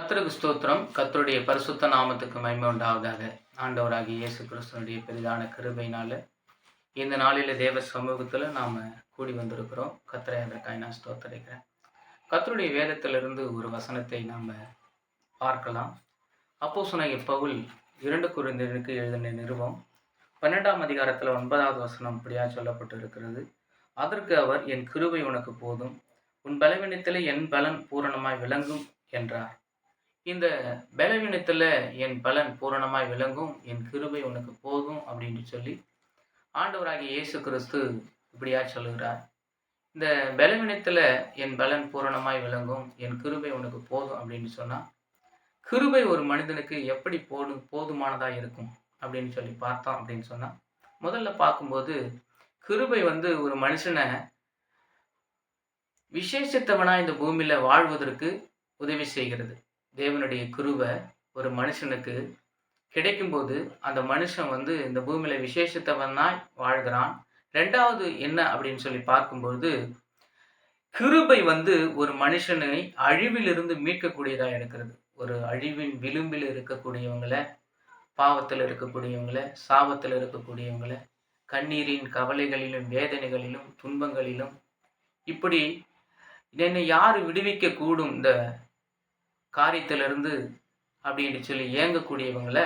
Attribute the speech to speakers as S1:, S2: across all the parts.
S1: கர்த்தருக்கு ஸ்தோத்திரம். கர்த்தருடைய பரிசுத்த நாமத்துக்கு மகிமை உண்டாவதாக. ஆண்டவராகிய இயேசு கிறிஸ்துவனுடைய பெரிதான கிருபையினால இந்த நாளில தேவ சமூகத்தில் நாம் கூடி வந்திருக்கிறோம். கர்த்தரை அதற்காக நான் ஸ்தோத்தரிக்கிறேன். கர்த்தருடைய வேதத்திலிருந்து ஒரு வசனத்தை நாம் பார்க்கலாம். அப்போஸ்தலனாகிய பவுல் 2 கொரிந்தியருக்கு எழுதின நிருபம் 12ஆம் அதிகாரத்தில் 9வது வசனம் இப்படியாக சொல்லப்பட்டு இருக்கிறது. அதற்கு அவர், என் கிருபை உனக்கு போதும், உன் பலவீனத்திலே என் பலன் பூரணமாய் விளங்கும் என்றார். இந்த பலவீனத்தில் என் பலன் பூரணமாய் விளங்கும், என் கிருபை உனக்கு போதும் அப்படின்னு சொல்லி ஆண்டவராகிய இயேசு கிறிஸ்து இப்படியா சொல்லுகிறார். இந்த பலவீனத்தில் என் பலன் பூரணமாய் விளங்கும், என் கிருபை உனக்கு போதும் அப்படின்னு சொன்னால், கிருபை ஒரு மனிதனுக்கு எப்படி போதுமானதாக இருக்கும் அப்படின்னு சொல்லி பார்த்தோம் அப்படின்னு சொன்னால், முதல்ல பார்க்கும்போது கிருபை ஒரு மனுஷனை விசேஷித்தவனாக இந்த பூமியில் வாழ்வதற்கு உதவி செய்கிறது. தேவனுடைய கிருபை ஒரு மனுஷனுக்கு கிடைக்கும்போது அந்த மனுஷன் இந்த பூமியில் விசேஷித்தவனாய் வாழ்கிறான். ரெண்டாவது என்ன அப்படின்னு சொல்லி பார்க்கும்போது, கிருபை ஒரு மனுஷனை அழிவிலிருந்து மீட்கக்கூடியதாக இருக்கிறது. ஒரு அழிவின் விளிம்பில் இருக்கக்கூடியவங்களை, பாவத்தில் இருக்கக்கூடியவங்களை, சாபத்தில் இருக்கக்கூடியவங்களை, கண்ணீரின் கவலைகளிலும் வேதனைகளிலும் துன்பங்களிலும் இப்படி என்னை யார் விடுவிக்க கூடும் இந்த காரியத்திலிருந்து அப்படின்னு சொல்லி ஏங்கக்கூடியவங்களை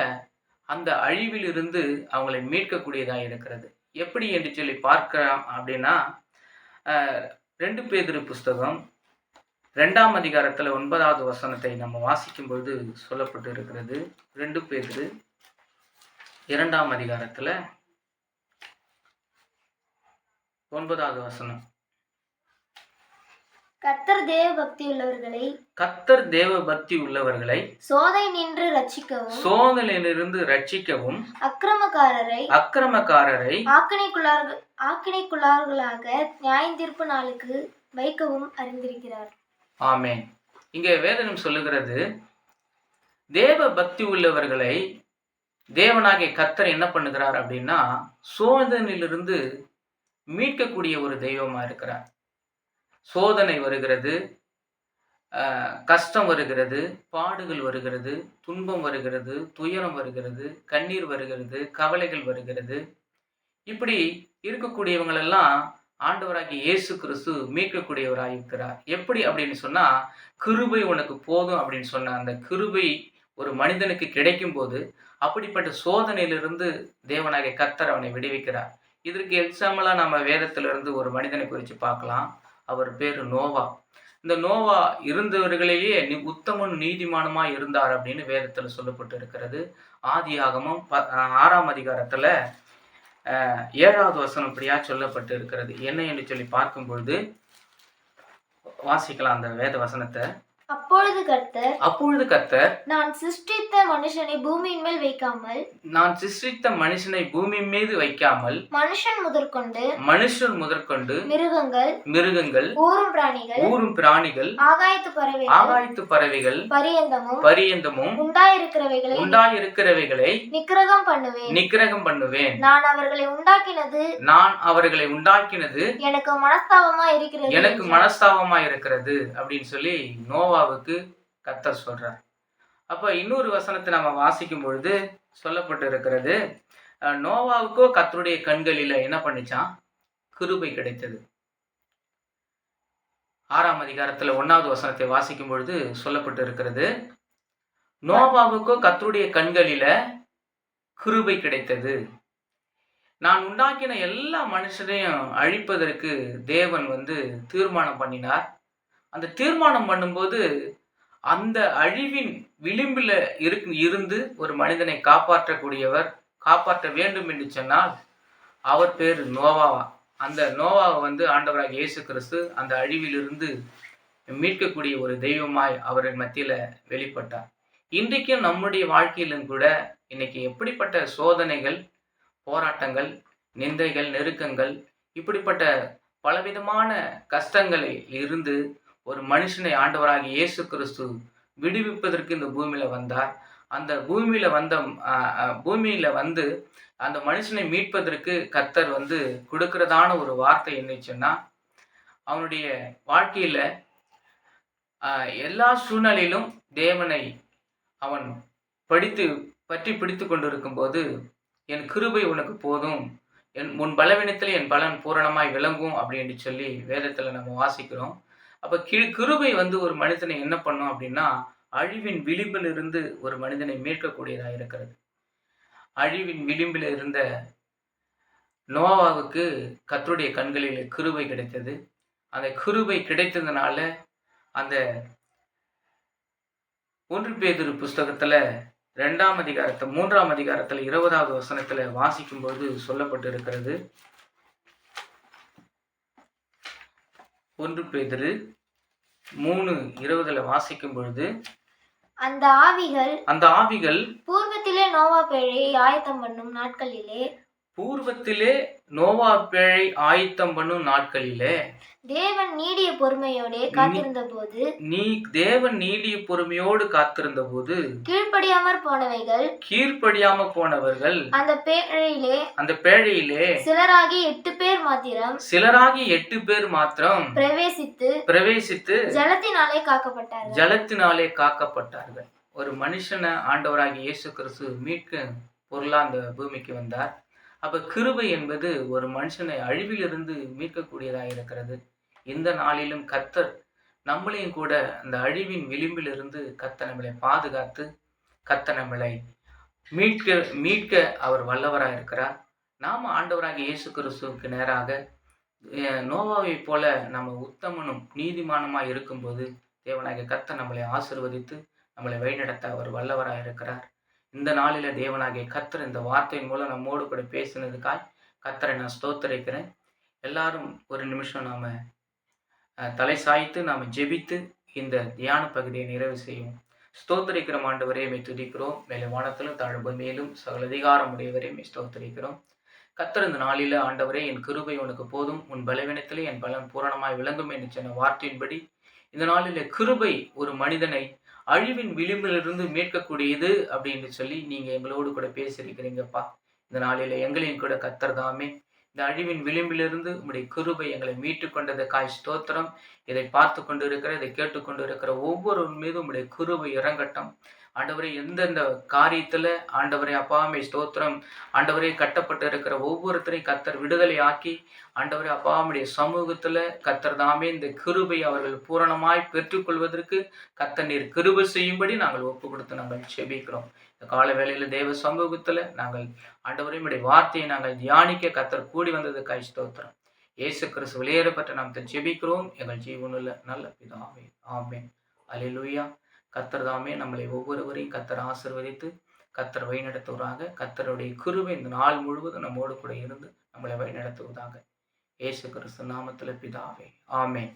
S1: அந்த அழிவிலிருந்து அவங்களை மீட்கக்கூடியதாக இருக்கிறது. எப்படி என்று சொல்லி பார்க்கலாம் அப்படின்னா, 2 பேதுரு புஸ்தகம் 2ஆம் அதிகாரத்தில் 9வது வசனத்தை நம்ம வாசிக்கும் பொழுது சொல்லப்பட்டு இருக்கிறது. 2 பேதுரு 2ஆம் அதிகாரத்தில் 9வது வசனம்.
S2: கர்த்தர்
S1: தேவ பக்தி உள்ளவர்களை
S2: சோதனையிலிருந்து ரட்சிக்கவும் அக்கிரமக்காரரை ஆக்கினைக்குள்ளார்களாக நியாயத்தீர்ப்பு நாளுக்கு வைக்கவும் அறிந்திருக்கிறார்.
S1: ஆமென். இங்கே வேதனம் சொல்லுகிறது, தேவ பக்தி உள்ளவர்களை தேவனாகிய கர்த்தர் என்ன பண்ணுகிறார் அப்படின்னா, சோதனையிலிருந்து மீட்கக்கூடிய ஒரு தெய்வமா இருக்கிறார். சோதனை வருகிறது, கஷ்டம் வருகிறது, பாடுகள் வருகிறது, துன்பம் வருகிறது, துயரம் வருகிறது, கண்ணீர் வருகிறது, கவலைகள் வருகிறது. இப்படி இருக்கக்கூடியவங்களெல்லாம் ஆண்டவராகிய இயேசு கிறிஸ்து மீட்கக்கூடியவராக இருக்கிறார். எப்படி அப்படின்னு சொன்னா, கிருபை உனக்கு போதும் அப்படின்னு சொன்ன அந்த கிருபை ஒரு மனிதனுக்கு கிடைக்கும் போது அப்படிப்பட்ட சோதனையிலிருந்து தேவனாகிய கர்த்தர் அவனை விடுவிக்கிறார். இதற்கு எக்ஸாம்பிளா நம்ம வேதத்திலிருந்து ஒரு மனிதனை குறித்து பார்க்கலாம். அவர் பேரு நோவா. இந்த நோவா இருந்தவர்களையே உத்தமன் நீதிமானுமா இருந்தார் அப்படின்னு வேதத்தில் சொல்லப்பட்டு இருக்கிறது. ஆதியாகமம் 6ஆம் அதிகாரத்துல 7வது வசனம் இப்படியா சொல்லப்பட்டு இருக்கிறது. என்ன என்று சொல்லி பார்க்கும் பொழுது வாசிக்கலாம் அந்த வேத வசனத்தை.
S2: அப்பொழுது கர்த்தர்,
S1: நான் சிருஷ்டித்த மனுஷனை பூமியின் மீது வைக்காமல் மனுஷன் முதற்கொண்டு மிருகங்கள் ஊரும் பிராணிகள் ஆகாயத்து பறவைகள் பரியந்தமும் உண்டாயிருக்கிறவைகளை நிக்கிரகம் பண்ணுவேன்.
S2: நான் அவர்களை உண்டாக்கினது
S1: எனக்கு மனஸ்தாபமா இருக்கிறது அப்படின்னு சொல்லி நோவாவுக்கு கர்த்தர் சொல்றார். அப்ப இன்னொரு வசனத்தை நம்ம வாசிக்கும் பொழுது சொல்லப்பட்டு இருக்கிறது, நோவாவுக்கோ கர்த்தருடைய கண்களில என்ன பண்ணிச்சான்? கிருபை கிடைத்தது. 6ஆம் அதிகாரத்துல 1வது வசனத்தை வாசிக்கும் பொழுது சொல்லப்பட்டு இருக்கிறது, நோவாவுக்கோ கர்த்தருடைய கண்களில கிருபை கிடைத்தது. நான் உண்டாக்கின எல்லா மனுஷரையும் அழிப்பதற்கு தேவன் தீர்மானம் பண்ணினார். அந்த தீர்மானம் பண்ணும்போது அந்த அழிவின் விளிம்பில் இருந்து ஒரு மனிதனை காப்பாற்ற வேண்டும் என்று சொன்னால் அவர் பேர் நோவாவா. அந்த நோவாவை ஆண்டவராகிய இயேசு கிறிஸ்து அந்த அழிவிலிருந்து மீட்கக்கூடிய ஒரு தெய்வமாய் அவரின் மத்தியில வெளிப்பட்டார். இன்றைக்கும் நம்முடைய வாழ்க்கையிலும் கூட இன்னைக்கு எப்படிப்பட்ட சோதனைகள், போராட்டங்கள், நிந்தைகள், நெருக்கங்கள், இப்படிப்பட்ட பலவிதமான கஷ்டங்களில் இருந்து ஒரு மனுஷனை ஆண்டவராகிய இயேசு கிறிஸ்து விடுவிப்பதற்கு இந்த பூமியில வந்தார். அந்த பூமியில அந்த மனுஷனை மீட்பதற்கு கர்த்தர் கொடுக்கிறதான ஒரு வார்த்தை என்ன சொன்னா, அவனுடைய வாழ்க்கையில எல்லா சூழ்நிலையிலும் தேவனை அவன் படித்து பற்றி பிடித்து கொண்டிருக்கும் போது, என் கிருபை உனக்கு போதும், உன் பலவீனத்தில் என் பலன் பூரணமாய் விளங்கும் அப்படின்னு சொல்லி வேதத்தில் நம்ம வாசிக்கிறோம். அப்போ கிருபை ஒரு மனிதனை என்ன பண்ணும் அப்படின்னா, அழிவின் விளிம்பில் இருந்து ஒரு மனிதனை மீட்கக்கூடியதாக இருக்கிறது. அழிவின் விளிம்பில் இருந்த நோவாவுக்கு கர்த்தருடைய கண்களில் கிருபை கிடைத்தது. அந்த கிருபை கிடைத்ததுனால அந்த 1 பேதுரு புஸ்தகத்துல 2ஆம் அதிகாரத்தில் 3ஆம் அதிகாரத்தில் 20வது வசனத்துல வாசிக்கும்போது சொல்லப்பட்டிருக்கிறது. 1 பேதுரு 3:20 வாசிக்கும் பொழுது,
S2: அந்த ஆவிகள் பூர்வத்திலே நோவா பேழையை ஆயத்தம் பண்ணும் நாட்களிலே தேவன் நீடிய பொறுமையோடு காத்திருந்த போது கீழ்ப்படியாமற் போனவர்கள் அந்த பேழையிலே சிலராகி 8 பேர் மாத்திரம் பிரவேசித்து ஜலத்தினாலே காக்கப்பட்டார்கள். ஒரு மனுஷனை ஆண்டவராகிய இயேசு கிறிஸ்து மீட்க பொருளா அந்த பூமிக்கு வந்தார். அப்ப கிருபை என்பது ஒரு மனுஷனை அழிவிலிருந்து மீட்கக்கூடியதாக இருக்கிறது. இந்த நாளிலும் கர்த்தர் நம்மளையும் கூட அந்த அழிவின் விளிம்பிலிருந்து கர்த்தர் நம்மளை பாதுகாத்து கர்த்தர் நம்மளை மீட்க அவர் வல்லவராக இருக்கிறார். நாம ஆண்டவராகிய இயேசு கிறிஸ்துவுக்கு நேராக நோவாவை போல நம்ம உத்தமனும் நீதிமானுமாய் இருக்கும்போது தேவனாகிய கர்த்தர் நம்மளை ஆசீர்வதித்து நம்மளை வழிநடத்த அவர் வல்லவராக இருக்கிறார். இந்த நாளில தேவனாகிய கர்த்தர் இந்த வார்த்தையின் மூலம் நம்மோடு கூட பேசினதுக்காய் கர்த்தரை நான் ஸ்தோத்திரிக்கிறேன். எல்லாரும் ஒரு நிமிஷம் நாம தலை சாய்த்து நாம ஜெபித்து இந்த தியான பகுதியை நிறைவு செய்வோம். ஸ்தோத்திரிக்கிற ஆண்டவரே மே துதிக்கிறோம். மேலே வானத்திலும் தாழ் பூமியிலும் சகல அதிகாரம் உடையவரே மே ஸ்தோத்திரிக்கிறோம். கர்த்தர் இந்த நாளில ஆண்டவரே என் கிருபை உனக்கு போதும், உன் பலவீனத்திலே என் பலன் பூரணமாய் விளங்கும் என்று சொன்ன வார்த்தையின்படி இந்த நாளில கிருபை ஒரு மனிதனை அழிவின் விளிம்பிலிருந்து மீட்கக்கூடியது அப்படின்னு சொல்லி நீங்க எங்களோடு கூட பேசியிருக்கிறீங்கப்பா. இந்த நாளில எங்களையும் கூட கர்த்தர் தாமே இந்த அழிவின் விளிம்பிலிருந்து உங்களுடைய கிருபை எங்களை மீட்டு கொண்டதுக்காய் ஸ்தோத்திரம். இதை பார்த்து கொண்டு இருக்கிற, இதை கேட்டுக்கொண்டு இருக்கிற ஒவ்வொரு மீதும் உங்களுடைய கிருபை இறங்கட்டும். ஆண்டவரே, எந்தெந்த காரியத்துல ஆண்டவரே அப்பாமே ஸ்தோத்திரம், ஆண்டவரே கட்டப்பட்டு இருக்கிற ஒவ்வொருத்தரையும் கர்த்தர் விடுதலை ஆக்கி ஆண்டவரே அப்பாவுடைய சமூகத்துல கர்த்தர் தாமே இந்த கிருபை அவர்கள் பூரணமாய் பெற்றுக்கொள்வதற்கு கர்த்தர் நீர் கிருபை செய்யும்படி நாங்கள் ஒப்பு கொடுத்து நாங்கள் செபிக்கிறோம். இந்த கால வேளையில தேவ சமூகத்துல நாங்கள் ஆண்டவரே உடைய வார்த்தையை நாங்கள் தியானிக்க கர்த்தர் கூடி வந்ததுக்காய் ஸ்தோத்திரம். இயேசு கிறிஸ்து வெளியேறப்பட்ட நாம் செபிக்கிறோம் எங்கள் ஜீவனுள்ள நல்ல பிதாவே, ஆமென். அல்லேலூயா. கர்த்தர் தாமே நம்மளை ஒவ்வொருவரையும் கர்த்தர் ஆசீர்வதித்து கர்த்தர் வழிநடத்துவதாக. கர்த்தருடைய கிருபை இந்த நாள் முழுவதும் நம்மோடு கூட இருந்து நம்மளை வழிநடத்துவதாக. இயேசு கிறிஸ்து நாமத்தில் பிதாவே, ஆமென்.